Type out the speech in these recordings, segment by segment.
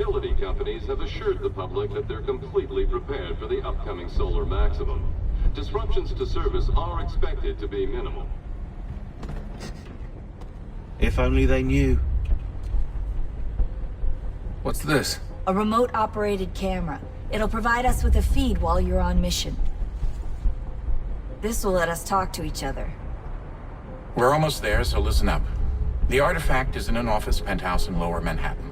utility companies have assured the public that they're completely prepared for the upcoming solar maximum. Disruptions to service are expected to be minimal. If only they knew. What's this? A remote-operated camera. It'll provide us with a feed while you're on mission. This will let us talk to each other. We're almost there, so listen up. The artifact is in an office penthouse in Lower Manhattan.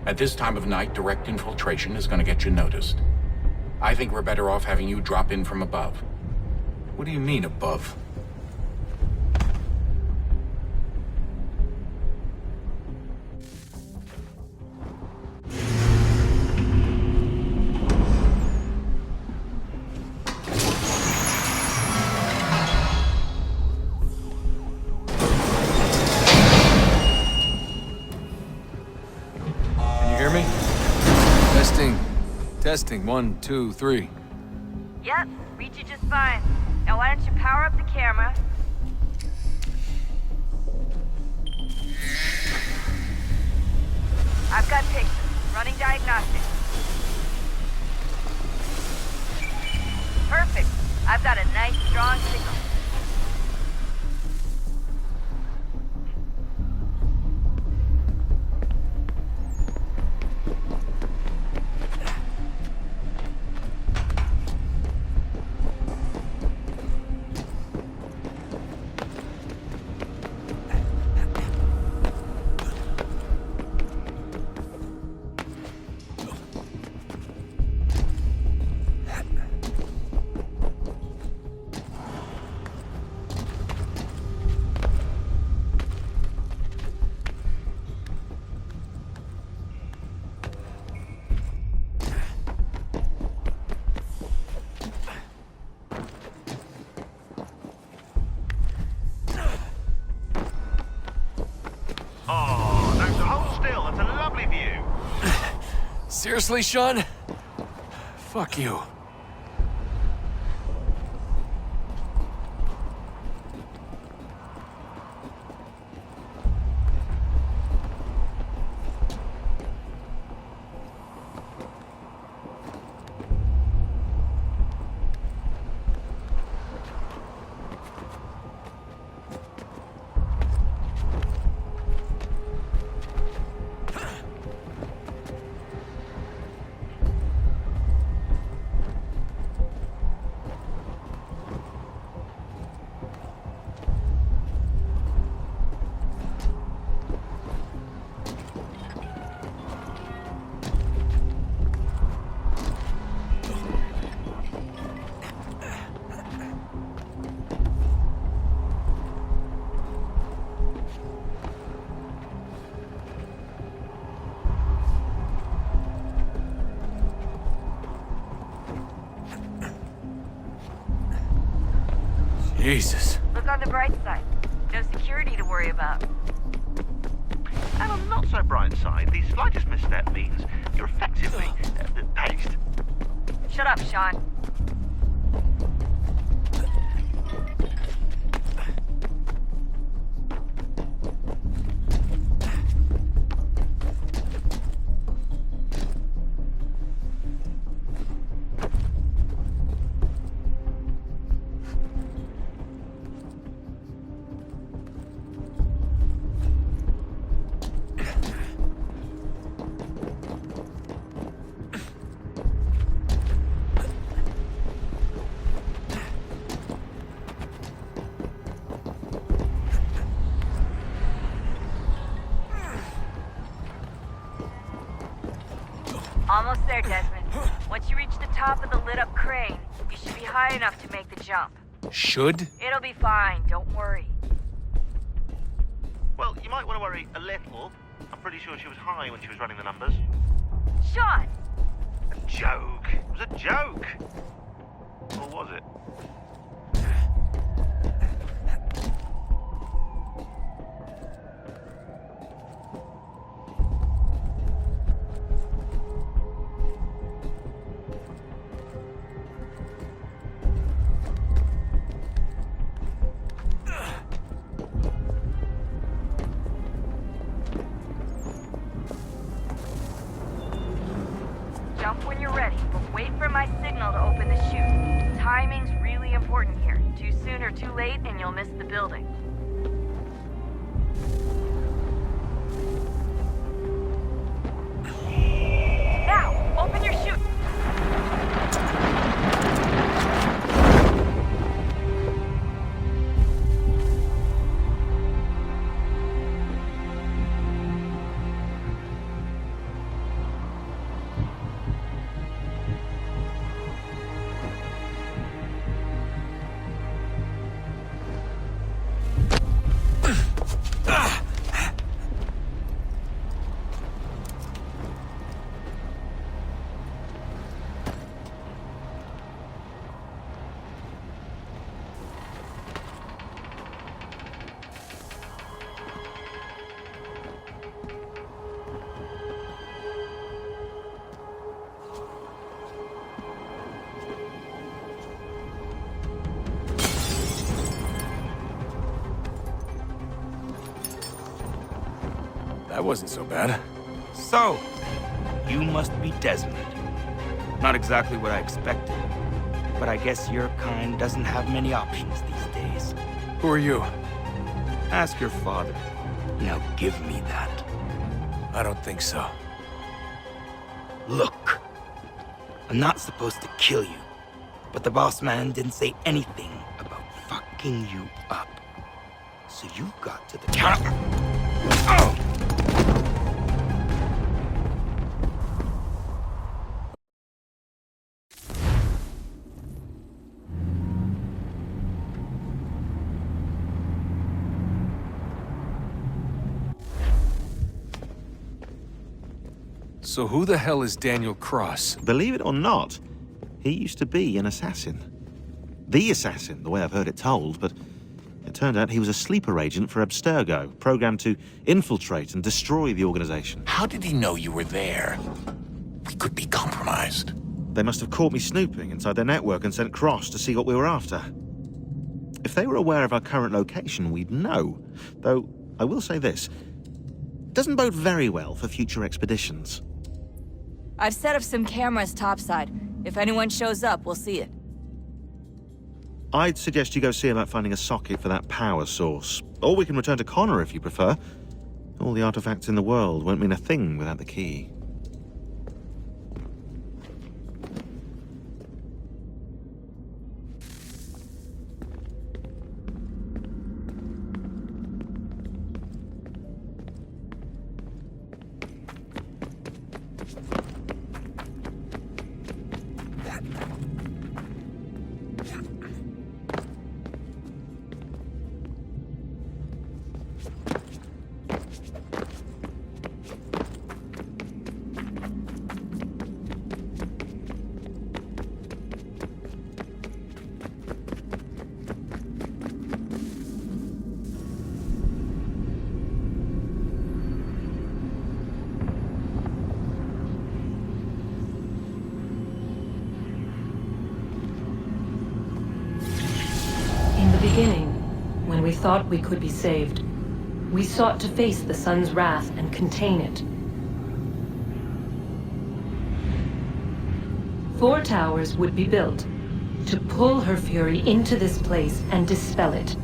At this time of night, direct infiltration is going to get you noticed. I think we're better off having you drop in from above. What do you mean, above? Testing, 1, 2, 3. Yep, read you just fine. Now why don't you power up the camera? I've got pictures. Running diagnostics. Perfect. I've got a nice, strong signal. Seriously, Sean? Fuck you. Jesus. Look on the bright side. No security to worry about. And on the not so bright side, the slightest misstep means you're effectively paced. Shut up, Sean. Almost there, Desmond. Once you reach the top of the lit-up crane, you should be high enough to make the jump. Should? It'll be fine, don't worry. Well, you might want to worry a little. I'm pretty sure she was high when she was running the numbers. Sean! A joke. It was a joke. Or was it? important here. Too soon or too late, and you'll miss the building. Now, open your chute. That wasn't so bad. So, you must be Desmond. Not exactly what I expected, but I guess your kind doesn't have many options these days. Who are you? Ask your father. Now give me that. I don't think so. Look, I'm not supposed to kill you, but the boss man didn't say anything about fucking you up. So you got to the counter. Oh! So who the hell is Daniel Cross? Believe it or not, he used to be an assassin. The assassin, the way I've heard it told, but it turned out he was a sleeper agent for Abstergo, programmed to infiltrate and destroy the organization. How did he know you were there? We could be compromised. They must have caught me snooping inside their network and sent Cross to see what we were after. If they were aware of our current location, we'd know. Though, I will say this, doesn't bode very well for future expeditions. I've set up some cameras topside. If anyone shows up, we'll see it. I'd suggest you go see about finding a socket for that power source. Or we can return to Connor if you prefer. All the artifacts in the world won't mean a thing without the key. Beginning, when we thought we could be saved, we sought to face the sun's wrath and contain it. 4 towers would be built to pull her fury into this place and dispel it.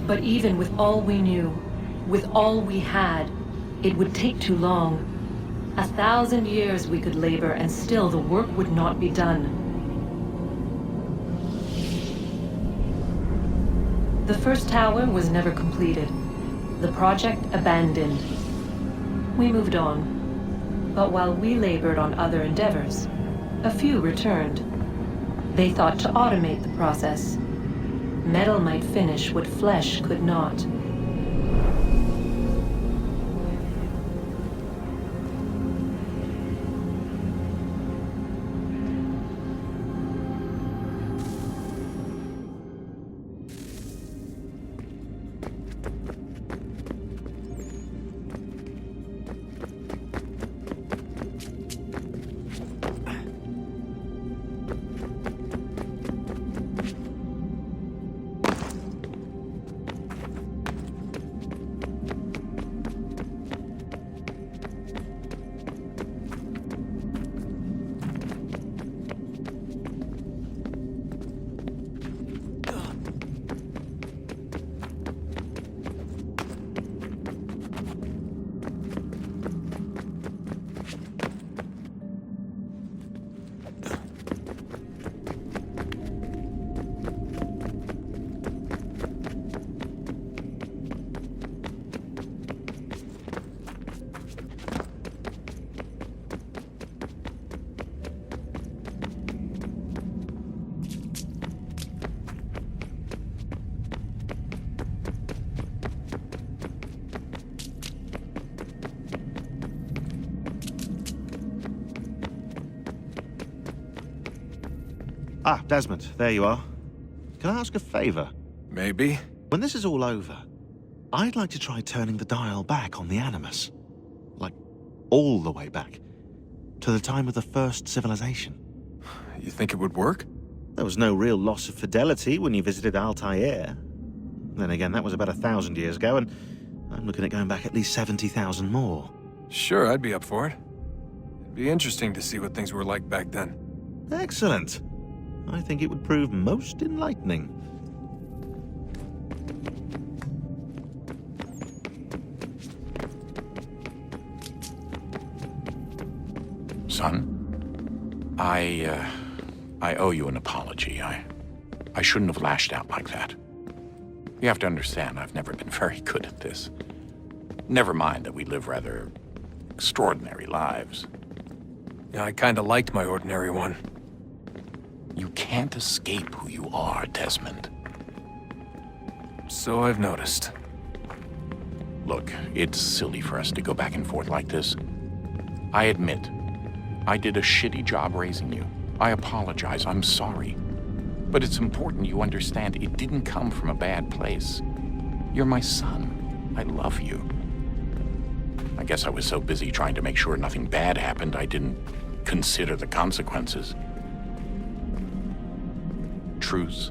But even with all we knew, with all we had, it would take too long. 1,000 years we could labor, and still the work would not be done. The first tower was never completed. The project abandoned. We moved on. But while we labored on other endeavors, a few returned. They thought to automate the process. Metal might finish what flesh could not. Ah, Desmond, there you are. Can I ask a favor? Maybe? When this is all over, I'd like to try turning the dial back on the Animus. Like, all the way back. To the time of the first civilization. You think it would work? There was no real loss of fidelity when you visited Altair. Then again, that was about 1,000 years ago, and I'm looking at going back at least 70,000 more. Sure, I'd be up for it. It'd be interesting to see what things were like back then. Excellent. I think it would prove most enlightening. Son, I owe you an apology. I shouldn't have lashed out like that. You have to understand, I've never been very good at this. Never mind that we live rather extraordinary lives. Yeah, I kinda liked my ordinary one. You can't escape who you are, Desmond. So I've noticed. Look, it's silly for us to go back and forth like this. I admit, I did a shitty job raising you. I apologize, I'm sorry. But it's important you understand it didn't come from a bad place. You're my son. I love you. I guess I was so busy trying to make sure nothing bad happened, I didn't consider the consequences. Truce.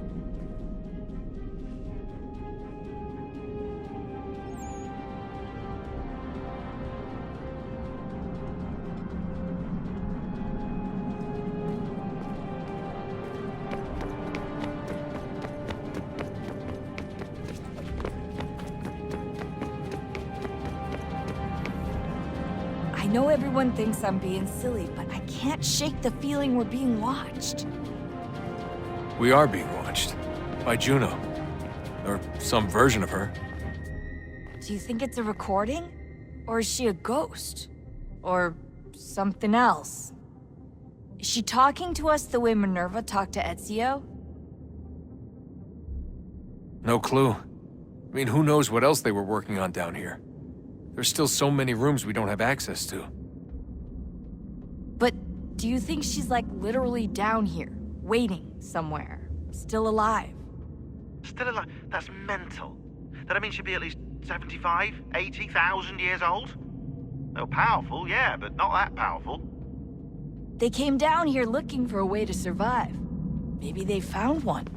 I know everyone thinks I'm being silly, but I can't shake the feeling we're being watched. We are being watched. By Juno. Or some version of her. Do you think it's a recording? Or is she a ghost? Or something else? Is she talking to us the way Minerva talked to Ezio? No clue. I mean, who knows what else they were working on down here? There's still so many rooms we don't have access to. But do you think she's like literally down here, waiting somewhere, still alive? Still alive? That's mental. That means she'd be at least 75, 80,000 years old? Well, powerful, yeah, but not that powerful. They came down here looking for a way to survive. Maybe they found one.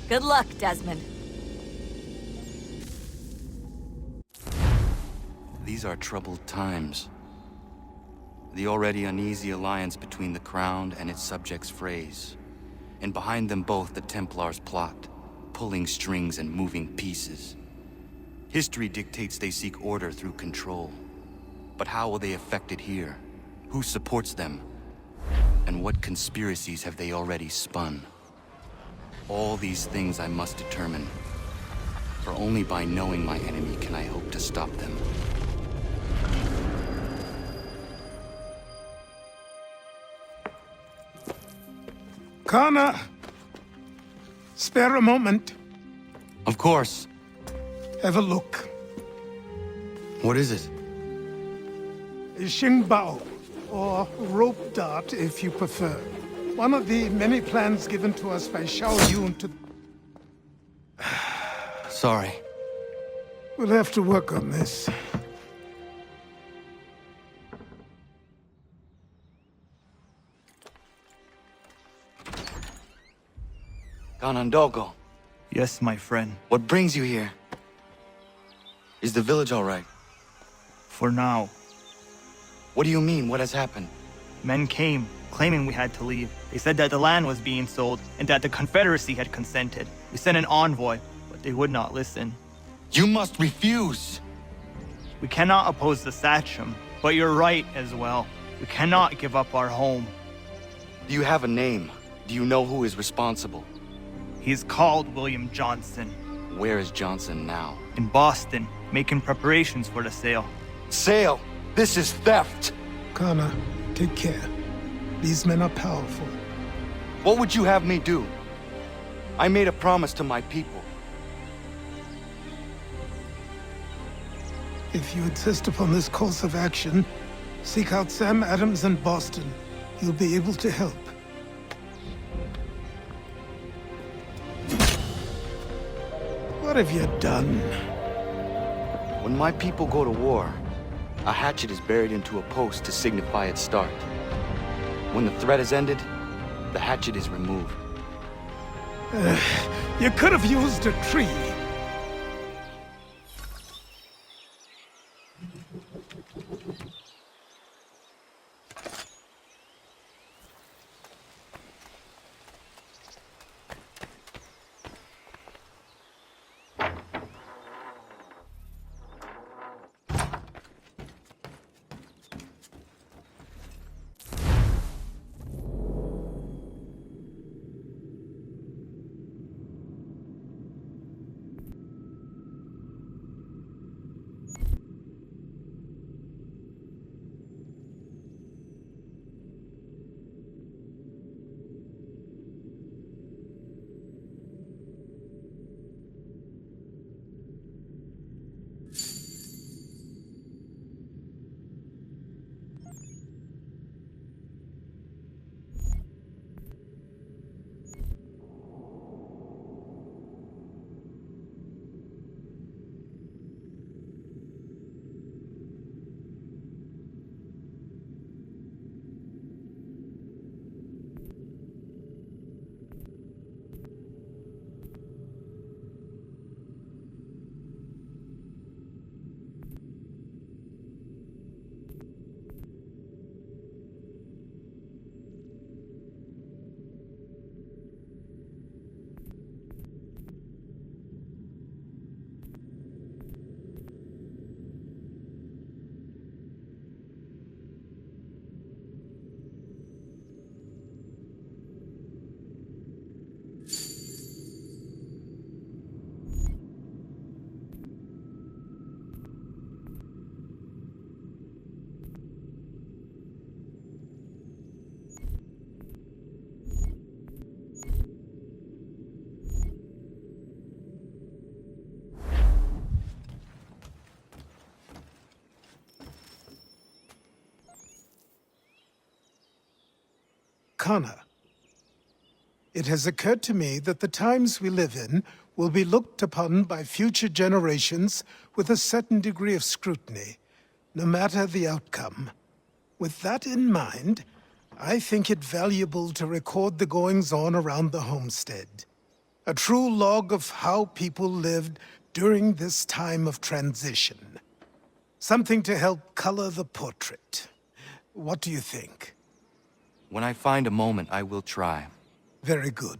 Good luck, Desmond. These are troubled times. The already uneasy alliance between the Crown and its subjects frays. And behind them both the Templars plot, pulling strings and moving pieces. History dictates they seek order through control. But how will they affect it here? Who supports them? And what conspiracies have they already spun? All these things I must determine. For only by knowing my enemy can I hope to stop them. Connor! Spare a moment. Of course. Have a look. What is it? Xingbao, or rope dart if you prefer. One of the many plans given to us by Xiao Yun to... Sorry. We'll have to work on this. Ganondogo, Yes, my friend. what brings you here? Is the village all right? For now. What do you mean? What has happened? Men came, claiming we had to leave. They said that the land was being sold, and that the Confederacy had consented. We sent an envoy, but they would not listen. You must refuse! We cannot oppose the Sachem, but you're right as well. We cannot give up our home. Do you have a name? Do you know who is responsible? He's called William Johnson. Where is Johnson now? In Boston, making preparations for the sale. Sale! This is theft! Connor, take care. These men are powerful. What would you have me do? I made a promise to my people. If you insist upon this course of action, seek out Sam Adams in Boston. He'll be able to help. What have you done? When my people go to war, a hatchet is buried into a post to signify its start. When the threat is ended, the hatchet is removed. You could have used a tree. Connor, it has occurred to me that the times we live in will be looked upon by future generations with a certain degree of scrutiny, no matter the outcome. With that in mind, I think it valuable to record the goings-on around the homestead. A true log of how people lived during this time of transition. Something to help color the portrait. What do you think? When I find a moment, I will try. Very good.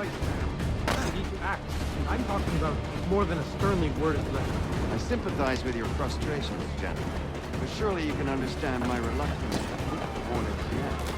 right, Sam. We need to act. I'm talking about more than a sternly worded letter. I sympathize with your frustrations, gentlemen. But surely you can understand my reluctance to put the Hornets yet.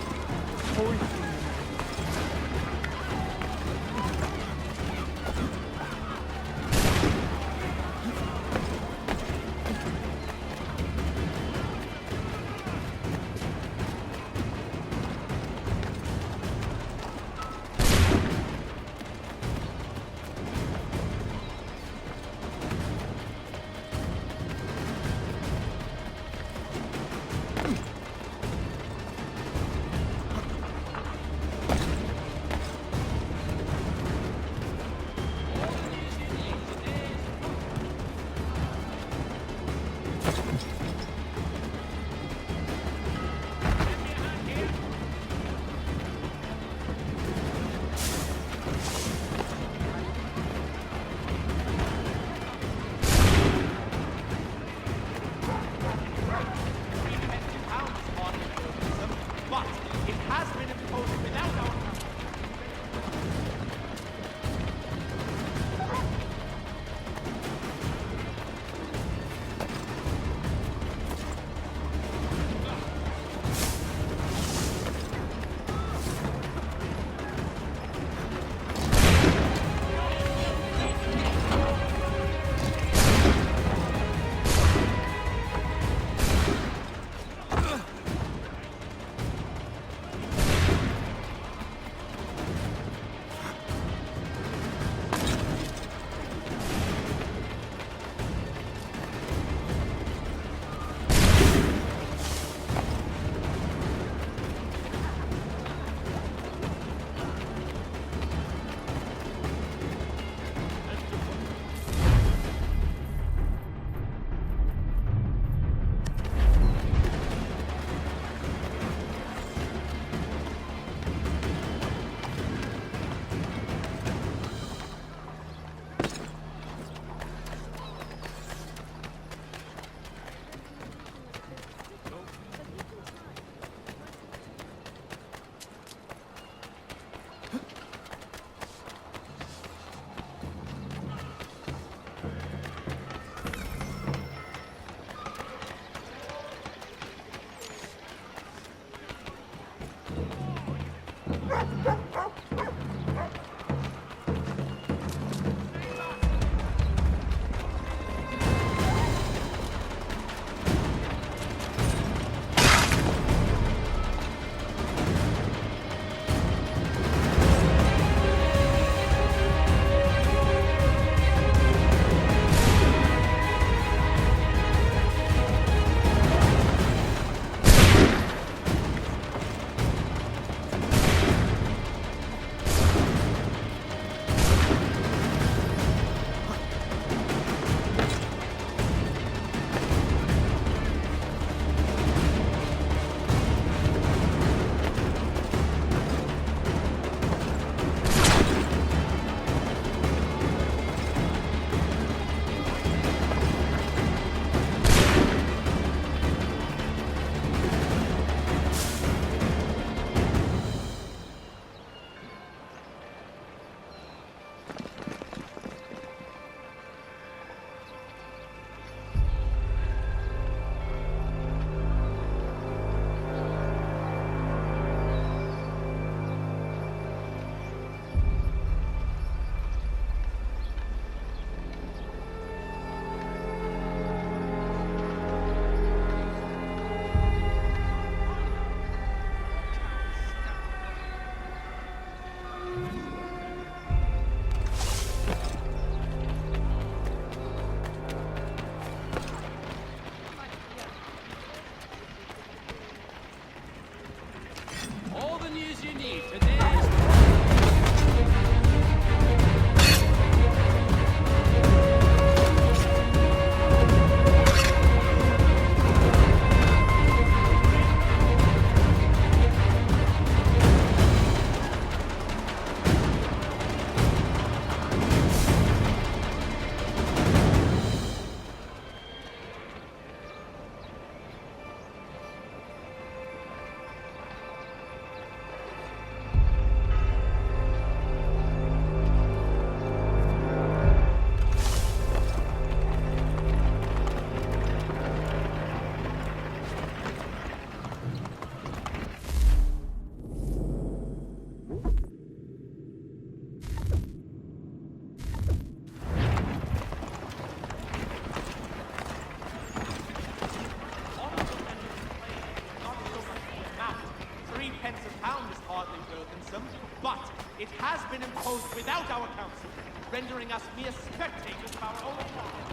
pence a pound is hardly burdensome, but it has been imposed without our counsel, rendering us mere spectators of our own law.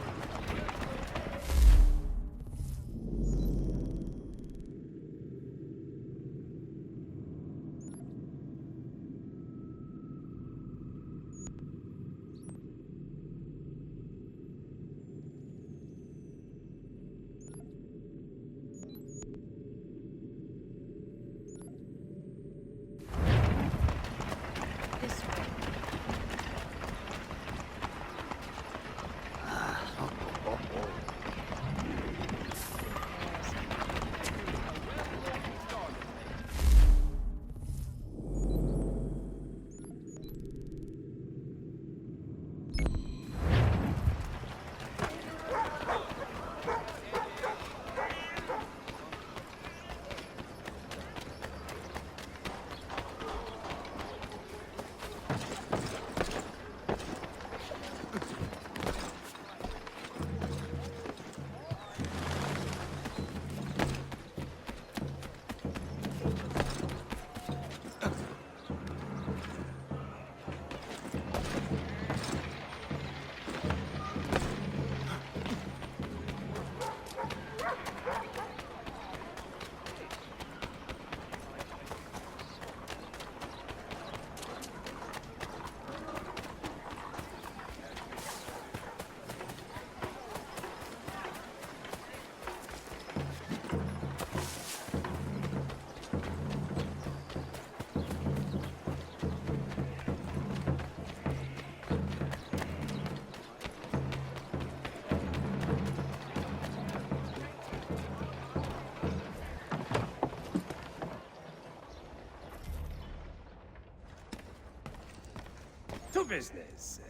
To business.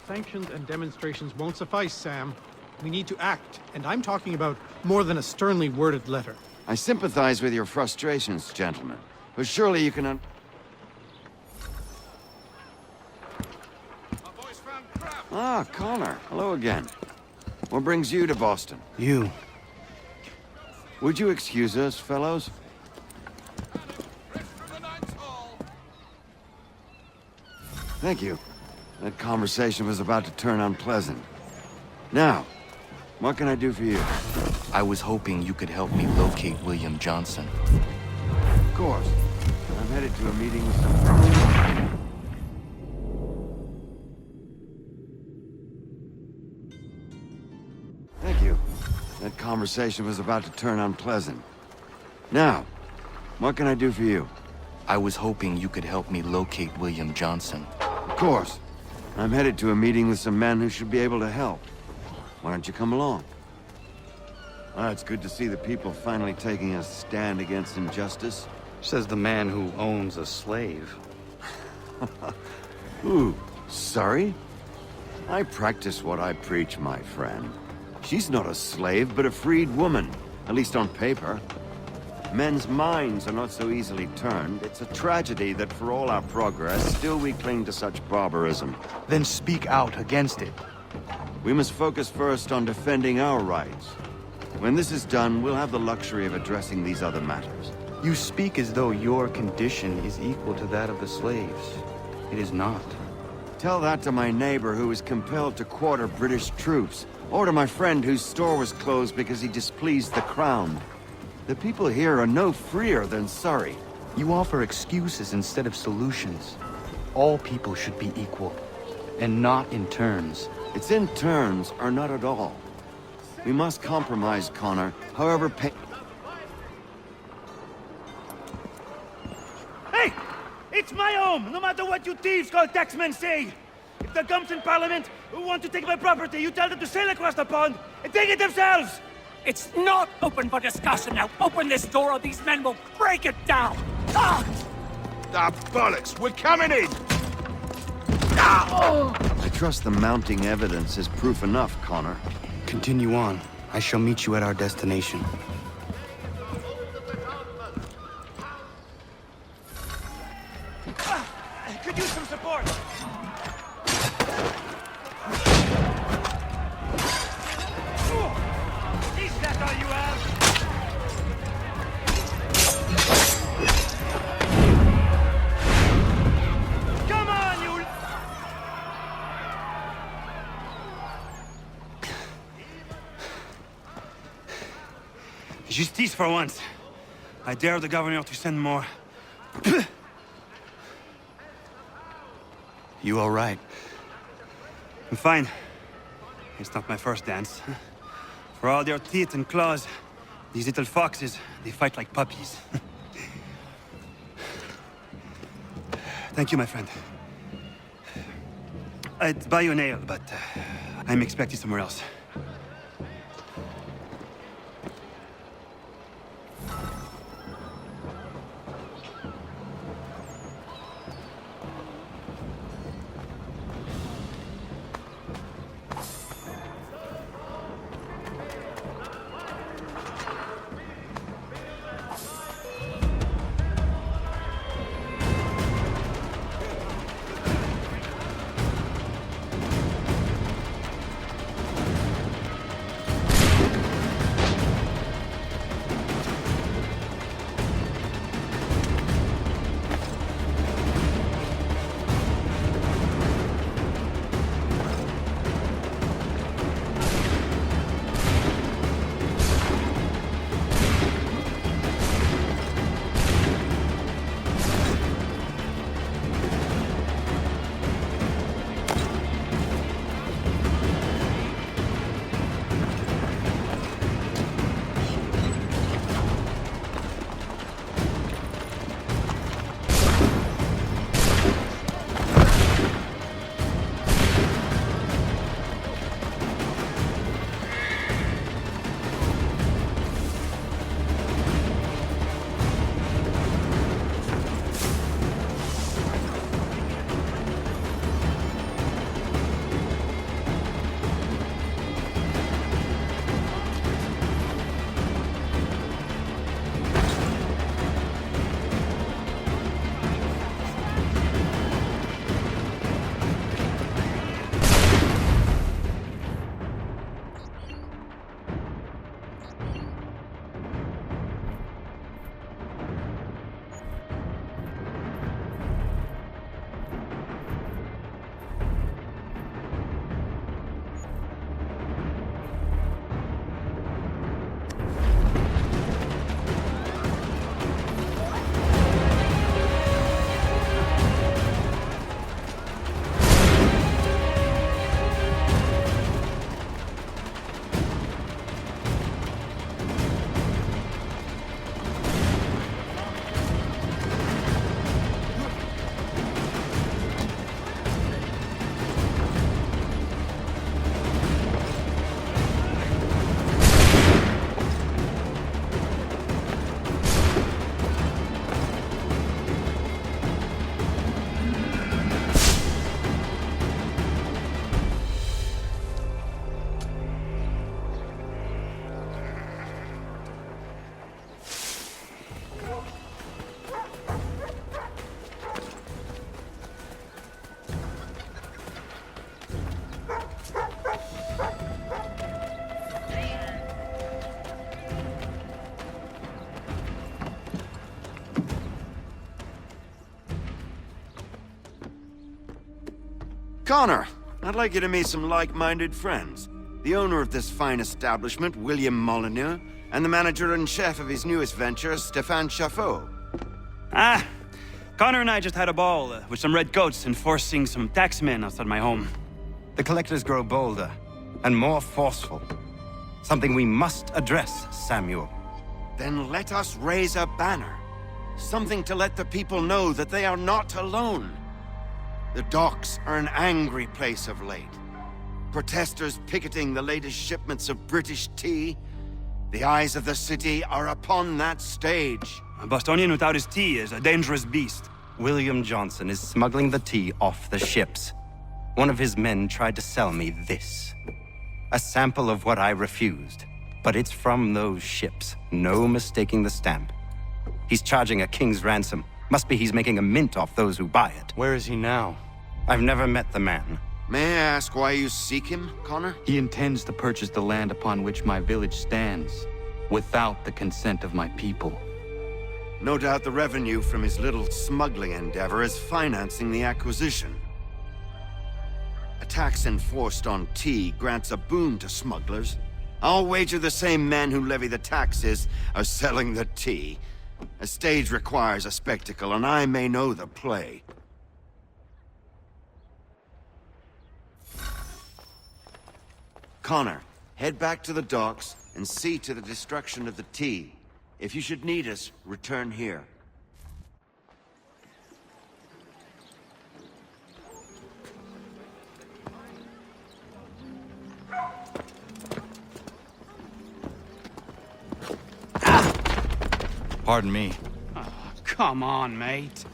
Sanctions and demonstrations won't suffice, Sam. We need to act, and I'm talking about more than a sternly worded letter. I sympathize with your frustrations, gentlemen. But surely you can Ah, Connor. Hello again. What brings you to Boston? You. Would you excuse us, fellows? Thank you. That conversation was about to turn unpleasant. Now, what can I do for you? I was hoping you could help me locate William Johnson. Of course. I'm headed to a meeting with some... Thank you. That conversation was about to turn unpleasant. Now, what can I do for you? I was hoping you could help me locate William Johnson. Of course. I'm headed to a meeting with some men who should be able to help. Why don't you come along? Ah, it's good to see the people finally taking a stand against injustice. Says the man who owns a slave. Ooh, sorry? I practice what I preach, my friend. She's not a slave, but a freed woman, at least on paper. Men's minds are not so easily turned. It's a tragedy that for all our progress, still we cling to such barbarism. Then speak out against it. We must focus first on defending our rights. When this is done, we'll have the luxury of addressing these other matters. You speak as though your condition is equal to that of the slaves. It is not. Tell that to my neighbor who was compelled to quarter British troops, or to my friend whose store was closed because he displeased the crown. The people here are no freer than Surrey. You offer excuses instead of solutions. All people should be equal, and not in turns. It's in turns, or not at all. We must compromise, Connor, however Hey! It's my home, no matter what you thieves called taxmen say! If the gumps in Parliament who want to take my property, you tell them to sail across the pond and take it themselves! It's not open for discussion now. Open this door or these men will break it down. Ah! Ah, bollocks! We're coming in! I trust the mounting evidence is proof enough, Connor. Continue on. I shall meet you at our destination. I could use some support! Is that all you have? Come on, you... Justice for once. I dare the governor to send more. You all right? I'm fine. It's not my first dance. For all their teeth and claws, these little foxes, they fight like puppies. Thank you, my friend. I'd buy you an ale, but I'm expecting somewhere else. Connor, I'd like you to meet some like-minded friends. The owner of this fine establishment, William Molyneux, and the manager and chef of his newest venture, Stéphane Chaffeau. Ah, Connor and I just had a ball with some redcoats enforcing some taxmen outside my home. The collectors grow bolder and more forceful. Something we must address, Samuel. Then let us raise a banner. Something to let the people know that they are not alone. The docks are an angry place of late. Protesters picketing the latest shipments of British tea. The eyes of the city are upon that stage. A Bostonian without his tea is a dangerous beast. William Johnson is smuggling the tea off the ships. One of his men tried to sell me this. A sample of what I refused. But it's from those ships. No mistaking the stamp. He's charging a king's ransom. Must be he's making a mint off those who buy it. Where is he now? I've never met the man. May I ask why you seek him, Connor? He intends to purchase the land upon which my village stands, without the consent of my people. No doubt the revenue from his little smuggling endeavor is financing the acquisition. A tax enforced on tea grants a boon to smugglers. I'll wager the same men who levy the taxes are selling the tea. A stage requires a spectacle, and I may know the play. Connor, head back to the docks and see to the destruction of the tea. If you should need us, return here. Pardon me. Oh, come on, mate.